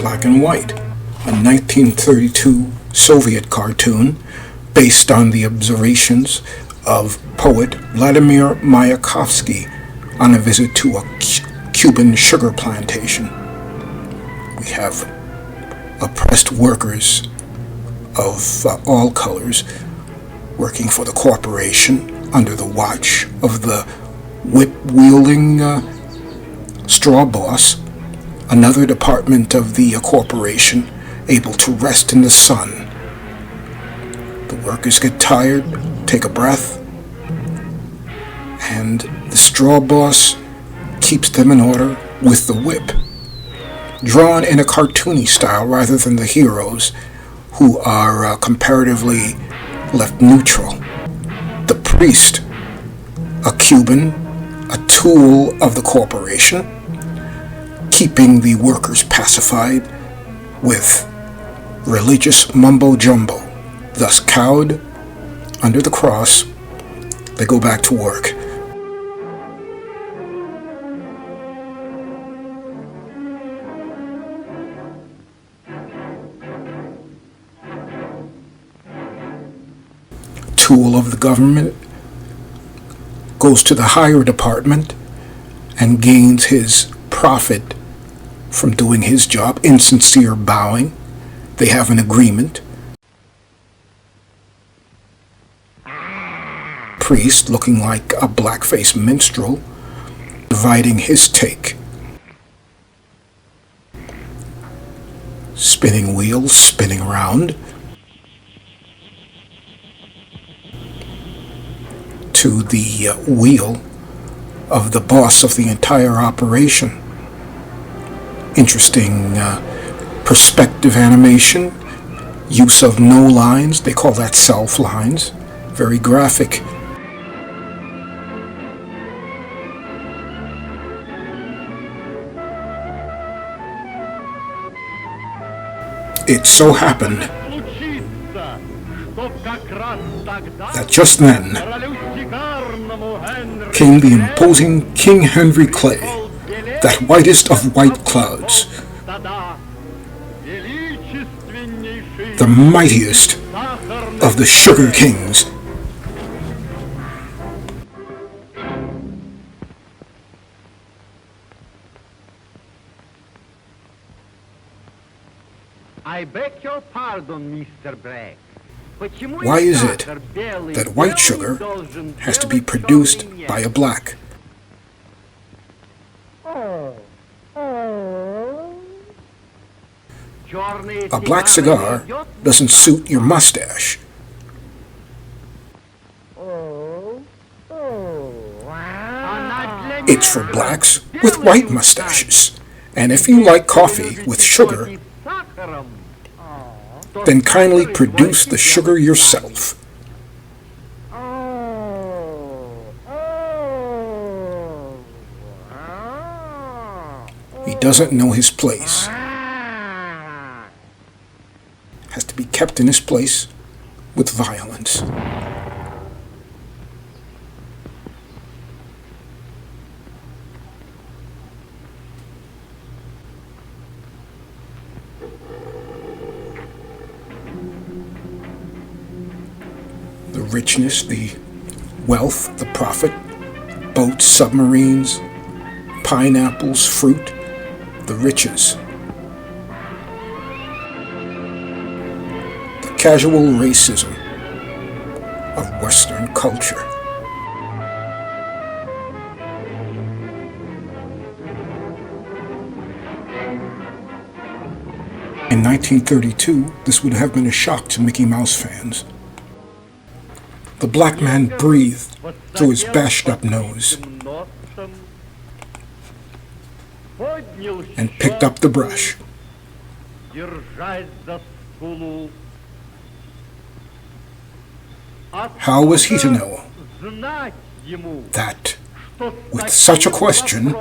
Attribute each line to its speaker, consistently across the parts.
Speaker 1: Black and White, a 1932 Soviet cartoon based on the observations of poet Vladimir Mayakovsky on a visit to a Cuban sugar plantation. We have oppressed workers of all colors working for the corporation under the watch of the whip-wielding straw boss, another department of the corporation able to rest in the sun. The workers get tired, take a breath, and the straw boss keeps them in order with the whip, drawn in a cartoony style rather than the heroes, who are comparatively left neutral. The priest, a Cuban, a tool of the corporation, keeping the workers pacified with religious mumbo-jumbo. Thus cowed under the cross, they go back to work. Tool of the government goes to the higher department and gains his profit from doing his job, insincere bowing. They have an agreement. Priest, looking like a blackface minstrel, dividing his take. Spinning wheels, spinning around. To the wheel of the boss of the entire operation. Interesting perspective animation, use of no lines, they call that self lines, very graphic. It so happened that just then came the imposing King Henry Clay, that whitest of white clouds, the mightiest of the sugar kings.
Speaker 2: I beg your pardon, Mr. Black.
Speaker 1: Why is it that white sugar has to be produced by a black? A black cigar doesn't suit your mustache. It's for blacks with white mustaches. And if you like coffee with sugar, then kindly produce the sugar yourself. He doesn't know his place. Has to be kept in his place with violence. The richness, the wealth, the profit, boats, submarines, pineapples, fruit, the riches. The casual racism of Western culture. In 1932, this would have been a shock to Mickey Mouse fans. The black man breathed through his bashed-up nose and picked up the brush. How was he to know that, with such a question,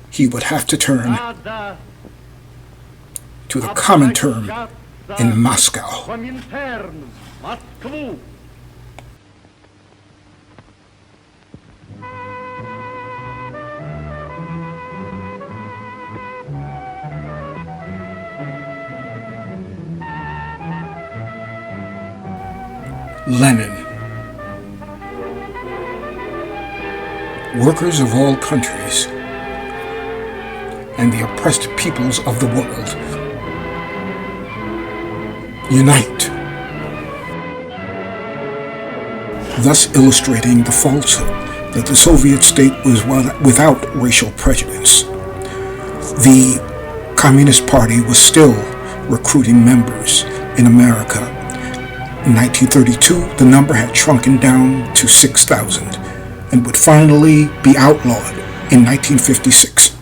Speaker 1: he would have to turn to the common term in Moscow. Lenin. Workers of all countries and the oppressed peoples of the world, unite, thus illustrating the falsehood that the Soviet state was without racial prejudice. The Communist Party was still recruiting members in America. In 1932, the number had shrunken down to 6,000 and would finally be outlawed in 1956.